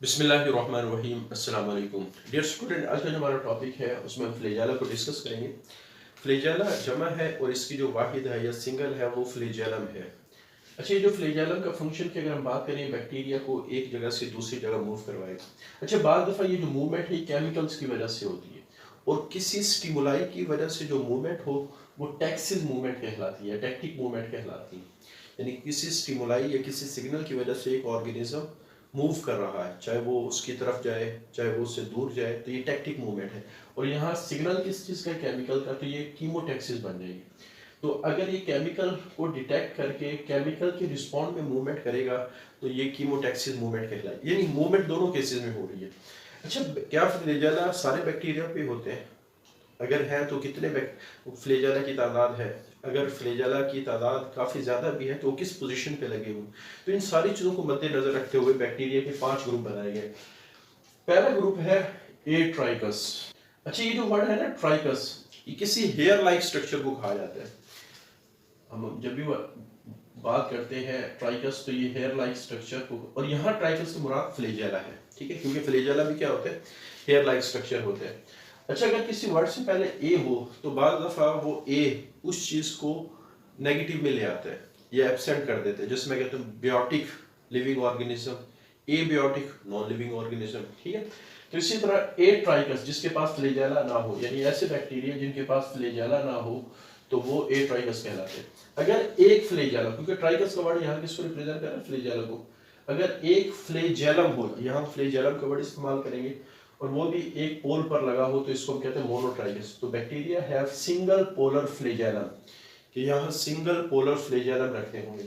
बिस्मिल्लाहिर्रहमानिर्रहीम अस्सलाम वालेकुम डियर स्टूडेंट। आज का जो हमारा टॉपिक है उसमें हम फ्लैजेला को डिस्कस करेंगे। फ्लैजेला जमा है और इसकी जो वाहिद है या सिंगल है वो फ्लैजेलम है। अच्छा, ये जो फ्लैजेलम का फंक्शन की अगर हम बात करें, बैक्टीरिया को एक जगह से दूसरी जगह मूव करवाएगा। अच्छा, बाद दफ़ा ये जो मूवमेंट है केमिकल्स की वजह से होती है और किसी स्टिमुलाई की वजह से जो मूवमेंट हो वो टैक्सिस मूवमेंट कहलाती है, टैक्टिक मूवमेंट कहलाती है। यानी किसी स्टिमुलाई या किसी सिग्नल की वजह से एक ऑर्गेनिज्म मूव कर रहा है, चाहे वो उसकी तरफ जाए चाहे वो उससे दूर जाए, तो ये टैक्टिक मूवमेंट है। और यहाँ सिग्नल किस चीज़ का, केमिकल का, तो ये कीमोटैक्सिस बन जाएगी। तो अगर ये केमिकल को डिटेक्ट करके केमिकल के रिस्पॉन्ड में मूवमेंट करेगा तो ये कीमोटैक्सिस मूवमेंट कहलाएगी, यानी मूवमेंट दोनों केसेस में हो रही है। अच्छा, क्या फ्लैजेला सारे बैक्टीरिया पे होते हैं? अगर है तो कितने फ्लैजेला की तादाद है? अगर फ्लैजेला की तादाद काफ़ी ज़्यादा भी है तो किस पोजीशन पे लगे हुए? तो इन सारी चीज़ों को मद्देनजर रखते हुए बैक्टीरिया के 5 ग्रुप बनाए गए। पहला ग्रुप है ए ट्राइकस। अच्छा, ये जो वर्ड है ना ट्राइकस, ये किसी हेयर लाइक स्ट्रक्चर को कहा जाता है। हम जब भी बात करते हैं ट्राइकस तो ये हेयर लाइक स्ट्रक्चर को, और यहाँ ट्राइकस से मुराद फ्लैजेला है, ठीक है, क्योंकि फ्लैजेला भी क्या होते हैं, हेयर लाइक स्ट्रक्चर होते हैं। अच्छा, अगर किसी वर्ड से पहले ए हो तो बाद दफा वो ए उस चीज को नेगेटिव में ले आता है या एब्सेंट कर देते हैं, जिसमें कहते हैं बियोटिक लिविंग ऑर्गेनिज्म, ए बियोटिक नॉन लिविंग ऑर्गेनिज्म, ठीक है। तो इसी तरह ए ट्राइकस जिसके पास फ्लैजेला ना हो, यानी ऐसे बैक्टीरिया जिनके पास फ्लैजेला ना हो तो वो ए ट्राइकस कहलाते हैं। अगर एक फ्लैजेला, क्योंकि ट्राइकस का वर्ड यहाँ किसको रिप्रेजेंट कर रहा है, फ्लैजेला को, अगर एक फ्लैजेलम हो, यहाँ फ्लैजेलम का वर्ड इस्तेमाल करेंगे और वो भी एक पोल पर लगा हो तो इसको हम कहते हैं मोनोट्राइकस। तो bacteria have single polar flagellum, कि यहाँ सिंगल पोलर फ्लैजेलम रखते होंगे।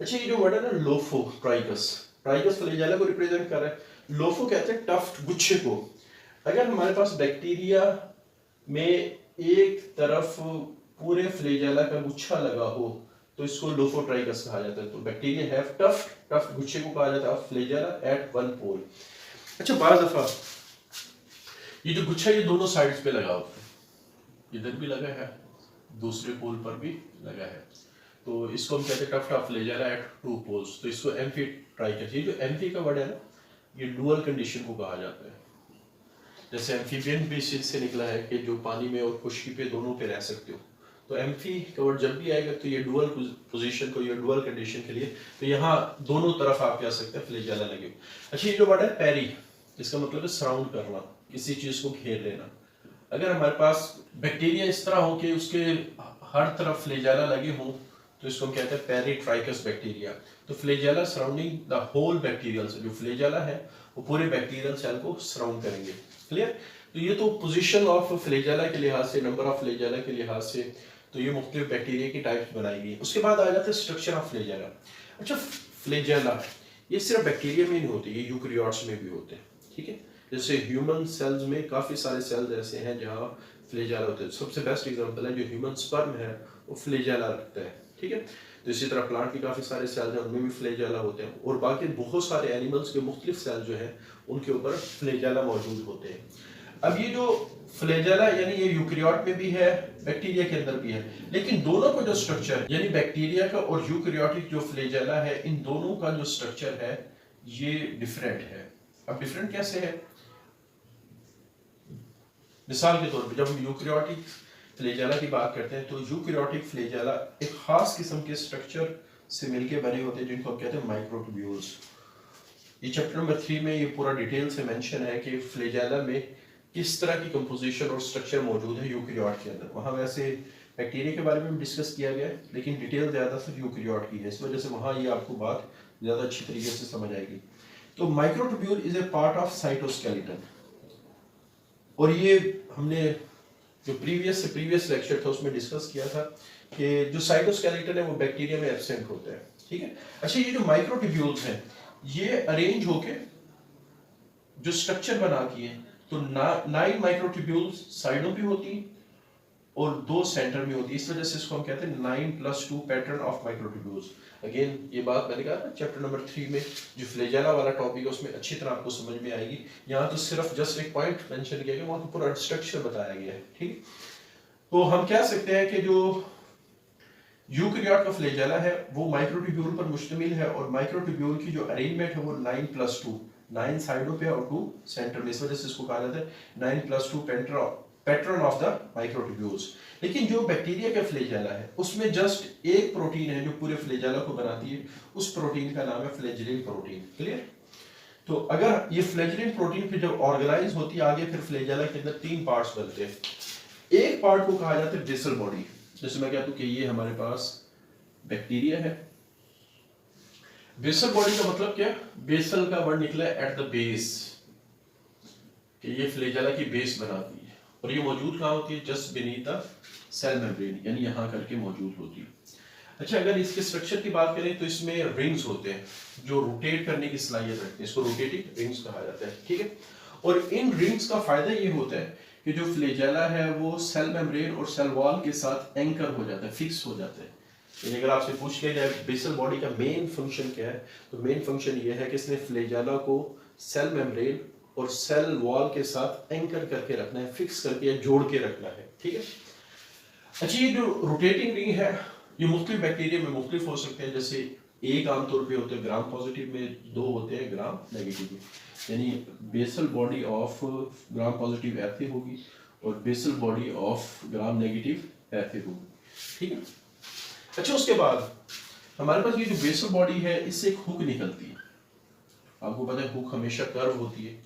अच्छा, ये जो वर्ड है ना लोफो ट्राइकस, ट्राइकस फ्लैजेला को रिप्रेजेंट कर रहा है। लोफो कहते हैं टफ्ट, गुच्छे को। अगर हमारे पास बैक्टीरिया में एक तरफ पूरे फ्लैजेला का गुच्छा लगा हो तो इसको लोफोट्राइकस कहा जाता है। तो बैक्टीरिया हैव टफ्ट, टफ्ट गुच्छे को कहा जाता है फ्लैजेला एट वन पोल। अच्छा, बाज़ दफा ये जो गुच्छा ये दोनों साइड्स पे लगा होता है, इधर भी लगा है, दूसरे पोल पर भी लगा है, तो इसको हम कहते हैं tuft of flagella at two poles. तो इसको एम्फीट्राइकस, ये जो एम्फी का वर्ड है ना, ये डुअल कंडीशन को कहा जाता है। जैसे एम्फीबियन भी से निकला है कि जो पानी में और खुश्की पे दोनों पे रह सकते हो। तो एम्फी का वर्ड जब भी आएगा तो ये डुअल पोजीशन को, ये डुअल कंडीशन के लिए, तो यहाँ दोनों तरफ आप कह सकते हैं फ्लैजेला लगे हो। अच्छा, ये जो वर्ड है पेरी, इसका मतलब है सराउंड करना, किसी चीज को घेर लेना। अगर हमारे पास बैक्टीरिया इस तरह हो कि उसके हर तरफ फ्लैजेला लगे हों तो इसको हम कहते हैं पेरीट्राइकस बैक्टीरिया। तो flagella surrounding the whole bacterial cell, जो फ्लैजेला है वो पूरे बैक्टीरियल सेल को सराउंड करेंगे। क्लियर? तो ये तो पोजीशन ऑफ फ्लैजेला के लिहाज से, नंबर ऑफ फ्लैजेला के लिहाज से, तो ये मुख्तलिफ बैक्टीरिया की टाइप्स बनाई गई। उसके बाद आ जाता है स्ट्रक्चर ऑफ फ्लैजेला। अच्छा, फ्लैजेला ये सिर्फ बैक्टीरिया में नहीं होते, ये यूकैरियोट्स में भी होते हैं, ठीक है। जैसे ह्यूमन सेल्स में काफ़ी सारे सेल्स ऐसे हैं जहाँ फ्लैजेला होते हैं। सबसे बेस्ट एग्जांपल है जो ह्यूमन स्पर्म है वो फ्लैजेला रखता है, ठीक है। तो इसी तरह प्लांट के काफ़ी सारे सेल्स हैं, उनमें भी फ्लैजेला होते हैं, और बाकी बहुत सारे एनिमल्स के मुख्तलिफ सेल्स जो हैं उनके ऊपर फ्लैजेला मौजूद होते हैं। अब ये जो फ्लैजेला यानी ये यूकैरियोट में भी है, बैक्टीरिया के अंदर भी है, लेकिन दोनों का जो स्ट्रक्चर है यानी बैक्टीरिया का और यूकैरियोटिक जो फ्लैजेला है, इन दोनों का जो स्ट्रक्चर है ये डिफरेंट है। अब डिफरेंट कैसे है? मिसाल के तौर पे जब हम यूकैरियोटिक फ्लैजेला की बात करते हैं तो यूकैरियोटिक फ्लैजेला एक खास किस्म के स्ट्रक्चर से मिलके बने होते हैं जिनको हम कहते हैं माइक्रोट्यूब्यूल्स। ये चैप्टर नंबर 3 में ये पूरा डिटेल से मेंशन है कि फ्लैजेला में किस तरह की कंपोजिशन और स्ट्रक्चर मौजूद है यूकैरियोट के अंदर। वहाँ वैसे बैक्टीरिया के बारे में डिस्कस किया गया है लेकिन डिटेल ज़्यादा सिर्फ यूकैरियोट की है, इस वजह से वहाँ ये आपको बात ज़्यादा अच्छी तरीके से समझ आएगी। तो microtubule is a part of cytoskeleton, और ये हमने जो प्रीवियस लेक्चर था उसमें डिस्कस किया था कि जो साइटोस्केलेटन है वो बैक्टीरिया में एब्सेंट होता है, ठीक है। अच्छा, ये जो माइक्रोट्यूब्यूल्स हैं ये अरेंज होके जो स्ट्रक्चर बना किए, तो 9 माइक्रोट्यूब्यूल्स साइडों पे होती हैं और 2 सेंटर में होती है, इस वजह से इसको हम कहते हैं 9+2 पैटर्न ऑफ माइक्रोट्यूब्यूल्स। अगेन ये बात मैंने कहा ना चैप्टर नंबर 3 में जो फ्लैजेला वाला टॉपिक है उसमें अच्छी तरह आपको समझ में आएगी। यहाँ तो सिर्फ जस्ट एक पॉइंट मेंशन किया गया, वहाँ तो पूरा स्ट्रक्चर बताया गया है, ठीक। तो हम कह सकते हैं कि जो यूकैरियोट का फ्लैजेला है वो माइक्रोट्यूब्यूल पर मुश्तमिल है, और माइक्रोट्यूब्यूल की जो अरेंजमेंट है वो 9+2, 9 साइडों पे और 2 सेंटर में, इस वजह से इसको कहा जाता है 9+2 पैटर्न ऑफ द माइक्रोट्यूब्यूल्स। लेकिन जो बैक्टीरिया का फ्लैजेला है उसमें जस्ट एक प्रोटीन है जो पूरे फ्लैजेला को बनाती है, उस प्रोटीन का नाम है फ्लैजेलिन प्रोटीन। क्लियर? तो अगर ये फ्लैजेलिन प्रोटीन फिर जब ऑर्गेनाइज होती है आगे, फिर फ्लैजेला के अंदर 3 पार्ट्स बनते हैं। एक पार्ट को कहा जाता है बेसल बॉडी। जैसे मैं कहता हूं कि ये हमारे पास बैक्टीरिया है। बेसल बॉडी का मतलब क्या? बेसल का वर्ड निकला है एट द बेस, कि ये फ्लैजेला की बेस बनाती है और ये मौजूद कहाँ होती है? Just beneath the cell membrane, यानी यहां करके मौजूद होती है। अच्छा, अगर इसके स्ट्रक्चर की बात करें तो इसमें रिंग्स होते हैं जो रोटेट करने की सलाहियत रखते हैं, इसको रोटेटिंग रिंग्स कहा जाता है। ठीक है? और इन रिंग्स का फायदा ये होता है कि जो फ्लैजेला है वो सेल मेम्ब्रेन और सेल वॉल के साथ एंकर हो जाता है, फिक्स हो जाता है। यानी अगर आपसे पूछ लिया जाए बेसल बॉडी का मेन फंक्शन क्या है, तो मेन फंक्शन ये है कि इसने फ्लैजेला को सेल मेम्ब्रेन और सेल वॉल के साथ एंकर करके रखना है, फिक्स करके या जोड़ के रखना है। ठीक है? अच्छा, ये जो रोटेटिंग रिंग है ये मुख्तलिफ बैक्टीरिया में मुख्तलिफ हो सकते हैं। जैसे एक आमतौर पे होते हैं ग्राम पॉजिटिव में, 2 होते हैं ग्राम नेगेटिव में। यानी basal body of gram positive एथे होगी और basal body of gram negative एथे होगी। ठीक है? अच्छा, उसके बाद हमारे पास ये जो बेसल बॉडी है इससे एक हुक निकलती है। आपको पता है हुक हमेशा कर्व होती है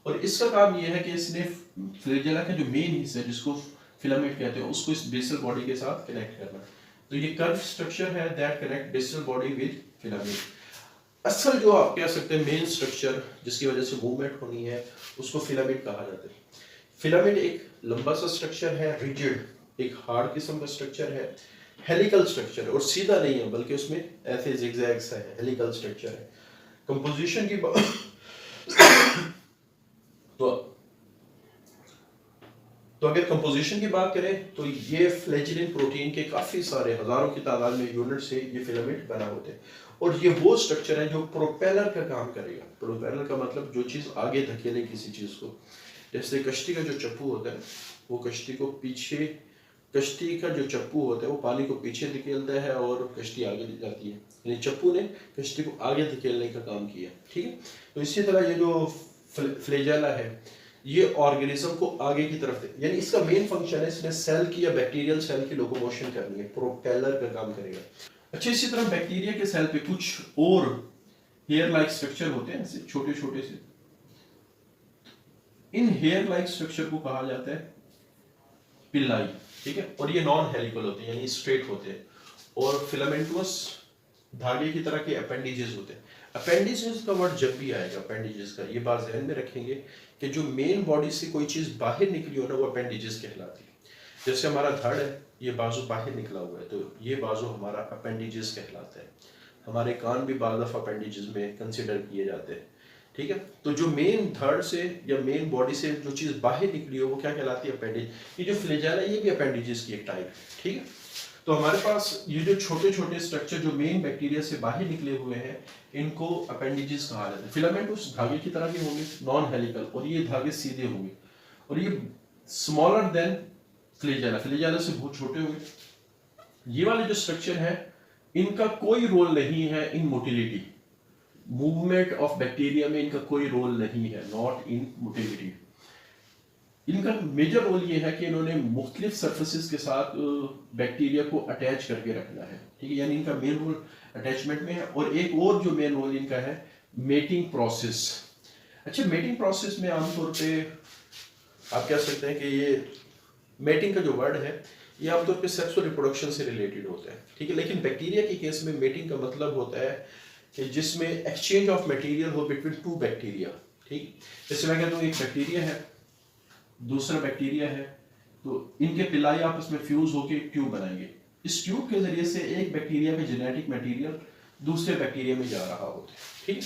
और इसका काम ये है कि इसने फ्लैजेला का जो मेन हिस्सा है जिसको फिलामेंट कहते हैं उसको इस बेसल बॉडी के साथ कनेक्ट करना। तो ये कर्व स्ट्रक्चर है that connect basal body with filament. असल जो आप कह सकते हैं मेन स्ट्रक्चर जिसकी वजह से मूवमेंट होनी है उसको फिलामेंट कहा जाता है। फिलामेंट एक लंबा सा स्ट्रक्चर है, रिजिड, एक हार्ड किस्म का स्ट्रक्चर है, हेलिकल स्ट्रक्चर है और सीधा नहीं है बल्कि उसमें ऐसे जिगजैग सा है, हेलिकल स्ट्रक्चर है। कंपोजिशन की तो अगर कंपोजिशन की बात करें तो ये फ्लैजेलिन प्रोटीन के काफी सारे हजारों की तादाद में यूनिट से ये फिलामेंट बना होते हैं और ये वो स्ट्रक्चर है जो प्रोपेलर का काम करेगा। प्रोपेलर का मतलब जो चीज आगे धकेले किसी चीज को। जैसे कश्ती का जो चप्पू होता है वो कश्ती को पीछे, कश्ती का जो चप्पू होता है वो पानी को पीछे धकेलता है और कश्ती आगे जाती है, यानी चप्पू ने कश्ती को आगे धकेलने का काम किया। ठीक है? तो इसी तरह ये जो फ्लैजेला है ये ऑर्गेनिज्म को आगे की तरफ, यानी इसका मेन फंक्शन है इसने सेल की या बैक्टीरियल सेल की लोकोमोशन करनी है, प्रोपेलर का काम करेगा। अच्छा, इसी तरह बैक्टीरिया के सेल पे कुछ और हेयर लाइक स्ट्रक्चर होते हैं, ऐसे छोटे छोटे से। इन हेयर लाइक स्ट्रक्चर को कहा जाता है पिल्लाई। ठीक है? और ये नॉन हेलिकल होते हैं यानी स्ट्रेट होते हैं और फिलामेंटस धागे की तरह के अपेंडिजेस होते हैं। अपेंडिजेस का वर्ड जब भी आएगा अपेंडिजेस का, ये बात ध्यान में रखेंगे कि जो मेन बॉडी से कोई चीज बाहर निकली हो ना वो अपेंडिजेस कहलाती है। जैसे हमारा धड़ है, ये बाजू बाहर निकला हुआ है तो ये बाजू हमारा अपेंडिजेस कहलाता है। हमारे कान भी बाज़ दफ़ा अपेंडिजेस में कंसिडर किए जाते हैं। ठीक है? तो जो मेन धड़ से या मेन बॉडी से जो चीज़ बाहर निकली हो वो क्या कहलाती है? अपेंडिज। ये जो फ्लैजेला है ये भी अपेंडिजेस की एक टाइप है। ठीक है? तो हमारे पास ये जो छोटे छोटे स्ट्रक्चर जो मेन बैक्टीरिया से बाहर निकले हुए हैं इनको अपेंडिजेस कहा जाता है। फिलामेंट उस धागे की तरह के होंगे, नॉन हेलिकल, और ये धागे सीधे होंगे और ये स्मॉलर देन फ्लैजेला, फ्लैजेला से बहुत छोटे होंगे। ये वाले जो स्ट्रक्चर है इनका कोई रोल नहीं है इन मोटिलिटी, मूवमेंट ऑफ बैक्टीरिया में इनका कोई रोल नहीं है, नॉट इन मोटिलिटी। इनका मेजर रोल ये है कि इन्होंने मुख्तलिफ सर्फेसिस के साथ बैक्टीरिया को अटैच करके रखना है। ठीक है? यानी इनका मेन रोल अटैचमेंट में है। और एक और जो मेन रोल इनका है मेटिंग प्रोसेस। अच्छा, मेटिंग प्रोसेस में आमतौर पे आप कह सकते हैं कि ये मेटिंग का जो वर्ड है ये आमतौर पे सेक्सुअल रिप्रोडक्शन से रिलेटेड होता है। ठीक है? लेकिन बैक्टीरिया के केस में मेटिंग का मतलब होता है कि जिसमें एक्सचेंज ऑफ मटेरियल हो बिटवीन टू बैक्टीरिया। ठीक? जैसे मैं कहता हूँ एक बैक्टीरिया है, दूसरा बैक्टीरिया है, तो इनके पिलाई आपस में फ्यूज होकर ट्यूब बनाएंगे। इस ट्यूब के जरिए से एक बैक्टीरिया का जेनेटिक मटेरियल दूसरे बैक्टीरिया में जा रहा होता है। ठीक?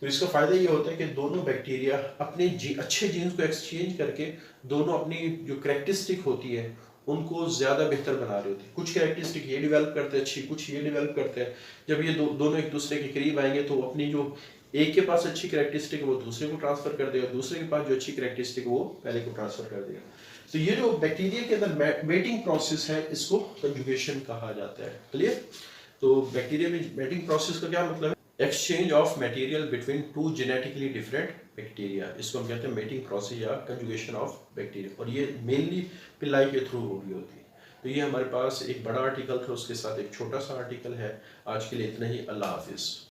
तो इसका फायदा ये होता है कि दोनों बैक्टीरिया अपने अच्छे जीन्स को एक्सचेंज करके दोनों अपनी जो कैरेक्टरिस्टिक होती है उनको ज्यादा बेहतर बना रहे होते हैं। कुछ कैरेक्टरिस्टिक ये डेवलप करते हैं अच्छी, कुछ ये डेवलप करते हैं। जब ये दोनों एक दूसरे के करीब आएंगे तो अपनी जो एक के पास अच्छी कैरेक्टरिस्टिक है वो दूसरे को ट्रांसफर कर देगा, दूसरे के पास जो अच्छी कैरेक्टरिस्टिक वो पहले को ट्रांसफर कर देगा। तो ये जो बैक्टीरिया के अंदर मेटिंग प्रोसेस है इसको कंजुगेशन कहा जाता है। क्लियर? तो बैक्टीरिया में मेटिंग प्रोसेस का क्या मतलब है? Exchange of material between two genetically different bacteria, इसको हम कहते हैं मेटिंग प्रोसेस या कंजुगेशन ऑफ बैक्टीरिया, और ये मेनली पिल्लाई के थ्रू हो रही होती है। तो ये हमारे पास एक बड़ा आर्टिकल था, उसके साथ एक छोटा सा आर्टिकल है। आज के लिए इतना ही। अल्लाह हाफिज़।